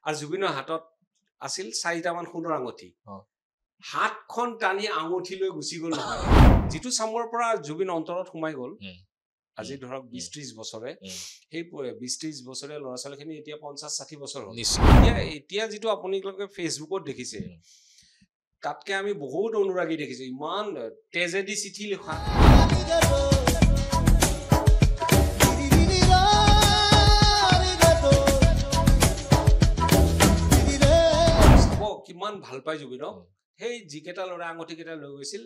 আৰু জুবিনৰ হাতত আছিল 4টামান সোণৰ আঙুঠি হাতখন টানি আঙুঠি লৈ গুচি গ'ল নহয় যিটো চামৰ পৰা জুবিন অন্তৰত সোমাই গ'ল আজি ধৰক 20-30 বছৰে সেই 20-30 বছৰে ল'ৰা ছোৱালীখিনি এতিয়া 50-60 বছৰ হ'ল এতিয়া যিটো আপোনালোকে ফেচবুকত দেখিছে তাতকে আমি বহুত অনুৰাগী দেখিছো ইমান তেজেদি চিঠি লিখা কিমান ভাল পাই জুবিনক সেই যিকেইটা ল'ৰা আঙুঠি কেইটা লৈ গৈছিল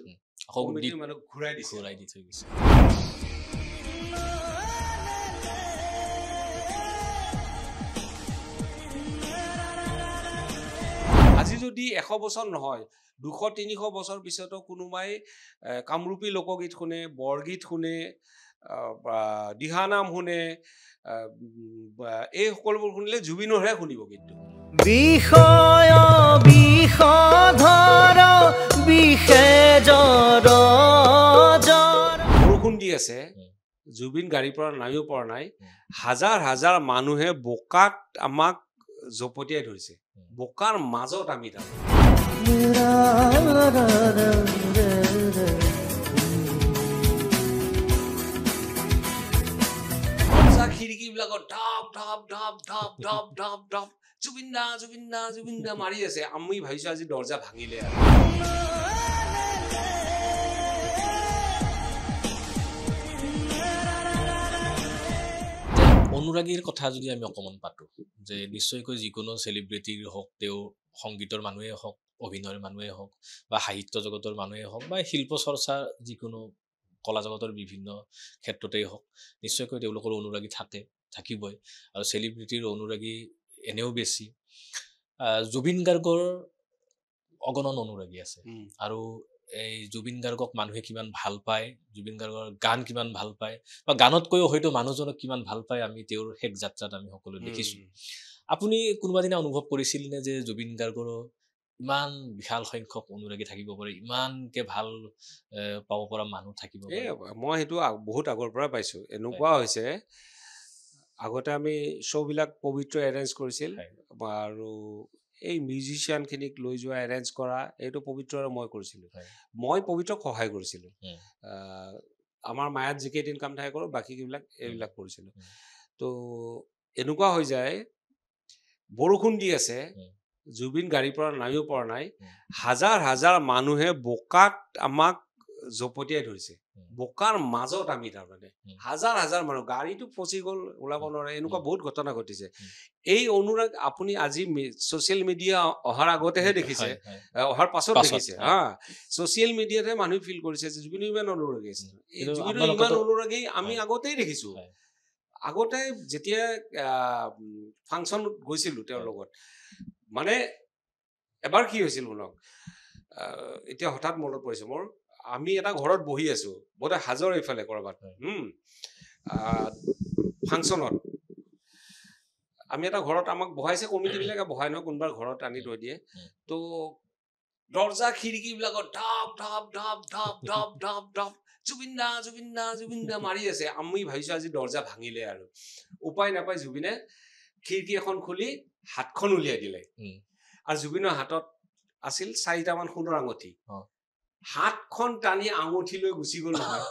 কমিটিৰ মানুহ ঘূৰাই দি থৈ গৈছে আজি যদি 100 বছৰ নহয় 200-300 বছৰ পিছতো কোনোবাই কামৰূপী লোকগীত শুনে বৰগীত শুনে দিহানাম শুনে এই সকলোবোৰ শুনিলে জুবিনৰহে শুনিব কিন্তু বিষয় বিষধৰ বিশেজৰ বৰষুণ দি আছে জুবিন গাড়ীৰ পৰা নামিব পৰা নাই হাজাৰ হাজাৰ মানুহে বোকাত আমাক জপতিয়াই ধৰিছে বোকাৰ মাজত আমি খিৰিকীবিলাকত ঢপ ঢপ ঢপ ঢপ ঢপ ঢপ ঢপ জুবিন্দা জুবিন্দা জুবিন্দা মাৰি আছে আমি ভাবিছো আজি দৰ্জা ভাঙিলে আৰু অনুৰাগীৰ কথা যদি আমি অকমান পাতো যে নিশ্চয়কৈ যিকোনো সেলিব্ৰিটিৰ হওক তেওঁ সংগীতৰ মানুহে হওক অভিনয়ৰ মানুহে হওক বা সাহিত্য জগতৰ মানুহে হওক বা শিল্প চৰ্চা যিকোনো কলা জগতৰ বিভিন্ন ক্ষেত্ৰতেই হওক নিশ্চয়কৈ তেওঁলোকৰ অনুৰাগী থাকিবই আৰু সেলিব্ৰিটিৰ অনুৰাগী এনেও বেছি জুবিন গাৰ্গৰ অগণন অনুৰাগী আছে আৰু এই জুবিন গাৰ্গক মানুহে কিমান ভাল পায় জুবিন গাৰ্গৰ গান কিমান ভাল পায় বা গানতকৈও হয়তো মানুহজনক কিমান ভাল পায় আমি তেওঁৰ শেষ যাত্ৰাত আমি সকলোৱে দেখিছো আপুনি কোনোবা দিনা অনুভৱ কৰিছিল নে যে জুবিন গাৰ্গৰ ইমান বিশাল সংখ্যক অনুৰাগী থাকিব পাৰে ইমানকে ভাল পাব পৰা মানুহ থাকিব পাৰে মই সেইটো বহুত আগৰ পৰা পাইছো এনেকুৱা হৈছে আগতে আমি শ্ব'বিলাক পবিত্ৰ এৰেঞ্জ কৰিছিল আৰু এই মিউজিচিয়ানখিনিক লৈ যোৱা এৰেঞ্জ কৰা এইটো পবিত্ৰ আৰু মই কৰিছিলোঁ মই পবিত্ৰক সহায় কৰিছিলোঁ আমাৰ মায়াত যিকেইদিন কাম থাকে কৰোঁ বাকী এইবিলাক কৰিছিলোঁ তো এনেকুৱা হৈ যায় বৰষুণ দি আছে জুবিন গাড়ীৰ পৰা নামিব পৰা নাই হাজাৰ হাজাৰ মানুহে বোকাত আমাক জপতিয়াই ধৰিছে বোকাৰ মাজত আমি তাৰমানে হাজাৰ হাজাৰ মানুহ গাড়ীটো ফচি গ'ল ওলাব নোৱাৰে এনেকুৱা বহুত ঘটনা ঘটিছে এই অনুৰাগ আপুনি আজি ছ'চিয়েল মিডিয়া অহাৰ আগতেহে দেখিছে অহাৰ পাছত দেখিছে ছ'চিয়েল মিডিয়াতে মানুহ ফিল কৰিছে যে জুবিন ইমান অনুৰাগী আছে জুবিনৰ ইমান অনুৰাগী আমি আগতেই দেখিছো আগতে যেতিয়া ফাংচন গৈছিলো তেওঁৰ লগত মানে এবাৰ কি হৈছিল শুনক এতিয়া হঠাৎ মনত পৰিছে মোৰ আমি এটা ঘৰত বহি আছো বোধহয় হাজৰ এইফালে কৰবাত ফাংচনত আমি এটা ঘৰত আমাক বহাইছে কমিটিবিলাকে বহাই নহয় কোনোবাৰ ঘৰত আনি থৈ দিয়ে তো দৰ্জা খিৰিকীবিলাকত ঢপ ঢপ ঢপ ঢপ ঢপ ঢপ ঢপ জুবিন্দা জুবিন্দা জুবিন্দা মাৰি আছে আমি ভাবিছো আজি দৰ্জা ভাঙিলে আৰু উপায় নাপায় জুবিনে খিৰিকী এখন খুলি হাতখন উলিয়াই দিলে আৰু জুবিনৰ হাতত আছিল 4টামান সোণৰ আঙুঠি হাতখন টানি আঙুঠি লৈ গুচি গ'ল নহয়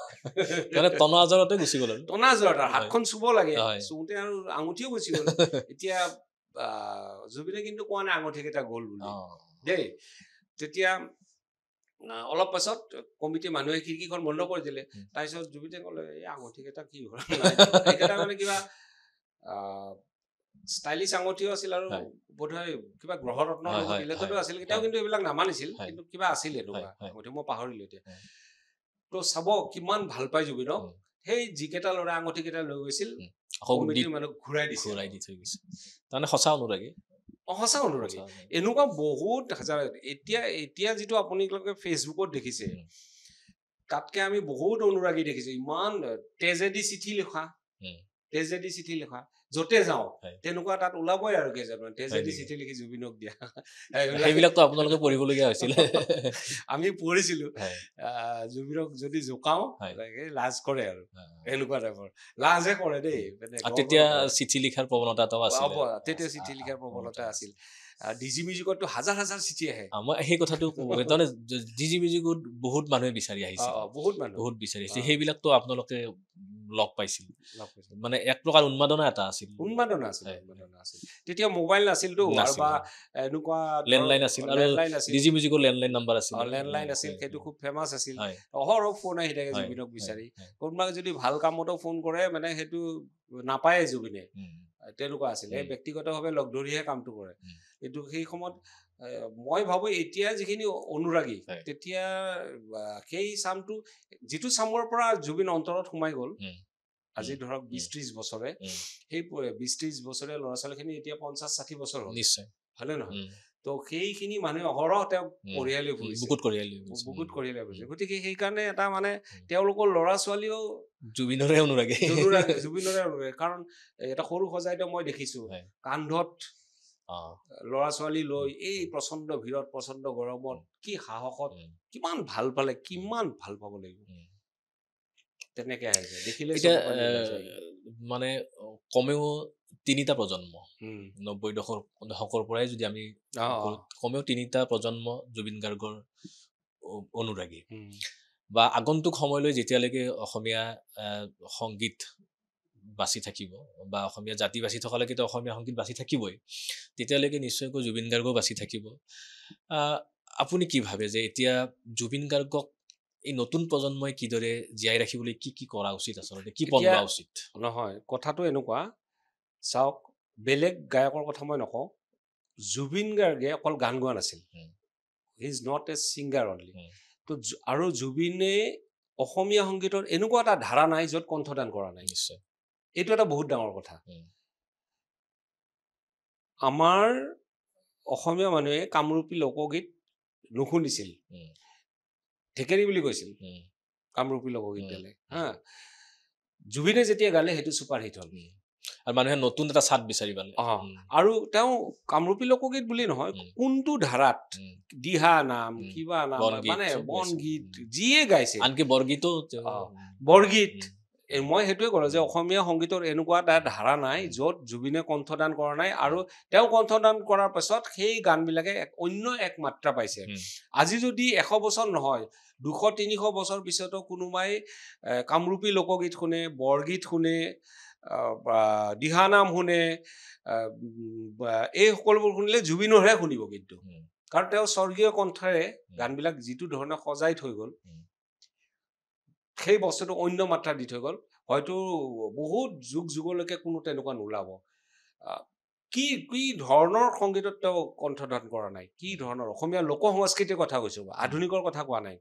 টনাজৰতে গুচি গ'ল টনাজৰত হাতখন চুব লাগে চুওঁতে আৰু আঙুঠিও গুচি গ'ল এতিয়া জুবিনে কিন্তু কোৱা নাই আঙুঠি কেইটা গ'ল বুলি দেই তেতিয়া অলপ পাছত কমিটি মানুহে খিৰিকীখন বন্ধ কৰি দিলে তাৰপিছত জুবিনে ক'লে এই আঙুঠি কেইটা কি হ'ল এইকেইটা মানে কিবা ষ্টাইলিছ আঙুঠিও আছিল আৰু বোধহয় কিবা গ্ৰহৰত্ন ৰিলেটেডো আছিল তেওঁ কিন্তু এইবিলাক নামানিছিল কিন্তু কিবা আছিল এনেকুৱা আঙুঠি মই পাহৰিলো এতিয়া তো চাব কিমান ভাল পাই জুবিনক সেই যিকেইটা ল'ৰা আঙুঠি কেইটা লৈ গৈছিল কমিটিৰ মানুহ ঘূৰাই দি থৈ গৈছে তাৰমানে সঁচা অনুৰাগী সঁচা অনুৰাগী এনেকুৱা বহুত হাজাৰ এতিয়া যিটো আপোনালোকে ফেচবুকত দেখিছে তাতকে আমি বহুত অনুৰাগী দেখিছো ইমান তেজেদি চিঠি লিখা য'তে যাওঁ হয়। তেনেকুৱা তাত ওলাবই আৰু কেইজনমান ট্ৰেজেডি নেকি? চিঠি লিখি জুবিনক দিয়া সেইবিলাকতো আপোনালোকে পঢ়িবলগীয়া হৈছিল আমি পঢ়িছিলো হয় জুবিনক যদি জোকাও হয় লাজ কৰে আৰু হয়। এনেকুৱা টাইপৰ লাজে কৰে দেই মানে আৰু গৰ্ব তেতিয়া নকৰে। চিঠি লিখাৰ প্ৰৱণতা এটাও আছিল তেতিয়া চিঠি লিখাৰ প্ৰৱণতা আছিল ডিজি মিউজিকতো হাজাৰ হাজাৰ চিঠি আহে মই সেই কথাটো তাৰমানে ডিজি মিউজিকত বহুত মানুহে বিচাৰি আহিছিল বহুত মানুহ বহুত বিচাৰি আহিছিল অ। সেইবিলাকতো আপোনালোকে লগ পাইছিল লগ পাইছে। মানে এক প্ৰকাৰ উন্মাদনা এটা আছিল উন্মাদনা আছিল হয়। উন্মাদনা আছিল তেতিয়া মোবাইল নাছিলতো আৰু নাছিল, বা হয়। এনেকুৱা লেণ্ডলাইন আছিল আৰু লেণ্ডলাইন আছিল ডিজি মিউজিকৰ লেণ্ডলাইন নাম্বাৰ আছিল লেণ্ডলাইন আছিল সেইটো খুব ফেমাছ আছিল হয় অহৰহ ফোন আহি থাকে হয়, জুবিনক হয়, বিচাৰি হয়। কোনোবাই যদি ভাল কামতো ফোন কৰে মানে সেইটো নাপায়ে জুবিনে উম, তেনেকুৱা আছিল এই ব্যক্তিগতভাৱে লগ ধৰিহে কামটো কৰে উম। কিন্তু সেই সময়ত মই ভাবো এতিয়া যিখিনি অনুৰাগী হয়। তেতিয়া সেই চামটো যিটো চামৰ পৰা জুবিন অন্তৰত সোমাই গ'ল আজি ধৰক ২০-৩০ বছৰে সেই ২০-৩০ বছৰে ল'ৰা ছোৱালীখিনি এতিয়া ৫০-৬০ বছৰ হ'ল নিশ্চয় হয়নে নহয় তো সেইখিনি মানুহে অহৰহ তেওঁক কঢ়িয়াই লৈ ফুৰিছে বুকুত কঢ়িয়াই লৈ বুকুত কঢ়িয়াই লৈ ফুৰিছে গতিকে সেইকাৰণে এটা মানে তেওঁলোকৰ ল'ৰা ছোৱালীও জুবিনৰে অনুৰাগী জুবিনৰে অনুৰাগী কাৰণ এটা সৰু সজাইতো মই দেখিছো হয়। কান্ধত অ, ল'ৰা ছোৱালী লৈ এই প্ৰচণ্ড ভিৰত প্ৰচণ্ড গৰমত কি সাহসত কিমান ভাল পালে কিমান ভাল পাব লাগিব তেনেকে আহিছে দেখিলে এতিয়া চকু পানী ওলাই যায়। মানে কমেও ৩টা প্ৰজন্ম উম। ৯০ দশকৰ পৰাই যদি আমি কমেও ৩টা প্ৰজন্ম জুবিন গাৰ্গৰ অনুৰাগী উম। বা আগন্তুক সময়লৈ যেতিয়ালৈকে অসমীয়া সংগীত বাচি থাকিব বা অসমীয়া জাতি বাচি থকালৈকেতো অসমীয়া সংগীত বাচি থাকিবই তেতিয়ালৈকে নিশ্চয়কৈ জুবিন গাৰ্গো বাচি থাকিব আপুনি কি ভাবে যে এতিয়া জুবিন গাৰ্গক এই নতুন প্ৰজন্মই কিদৰে জীয়াই ৰাখিবলৈ কি কি কৰা উচিত আচলতে কি পন্থা লোৱা উচিত নহয় কথাটো এনেকুৱা চাওক বেলেগ গায়কৰ কথা মই নকওঁ জুবিন গাৰ্গে অকল গান গোৱা নাছিল he is not a singer only তো আৰু জুবিনে অসমীয়া সংগীতৰ এনেকুৱা এটা ধাৰা নাই য'ত কণ্ঠদান কৰা নাই নিশ্চয় এইটো এটা বহুত ডাঙৰ কথা আমাৰ অসমীয়া মানুহে কামৰূপী লোকগীত নুশুনিছিল ঢেকেৰী বুলি কৈছিল কামৰূপী লোকগীত গালে হা জুবিনে যেতিয়া গালে সেইটো ছুপাৰ হিট হ'ল আৰু মানুহে নতুন এটা স্বাদ বিচাৰি পালে আৰু তেওঁ কামৰূপী লোকগীত বুলি নহয় কোনটো ধাৰাত দিহা নাম কিবা নাম মানে বনগীত যিয়ে গাইছে আনকি বৰগীতো বৰগীত মই সেইটোৱে কৰো যে অসমীয়া সংগীতৰ এনেকুৱা এটা ধাৰা নাই য'ত জুবিনে কণ্ঠদান কৰা নাই আৰু তেওঁ কণ্ঠদান কৰাৰ পাছত সেই গানবিলাকে অন্য এক মাত্ৰা পাইছে আজি যদি ১০০ বছৰ নহয় ২০০-৩০০ বছৰ পিছতো কোনোবাই কামৰূপী লোকগীত শুনে বৰগীত শুনে দিহানাম শুনে এই সকলোবোৰ শুনিলে জুবিনৰহে শুনিব কিন্তু কাৰণ তেওঁ স্বৰ্গীয় কণ্ঠৰে গানবিলাক যিটো ধৰণে সজাই থৈ গ'ল সেই বস্তুটো অন্য মাত্ৰা দি থৈ গ'ল হয়তো বহুত যুগ যুগলৈকে কোনো তেনেকুৱা নোলাব কি কি ধৰণৰ সংগীতত তেওঁ কণ্ঠদান কৰা নাই কি ধৰণৰ অসমীয়া লোক সংস্কৃতিৰ কথা কৈছো আধুনিকৰ কথা কোৱা নাই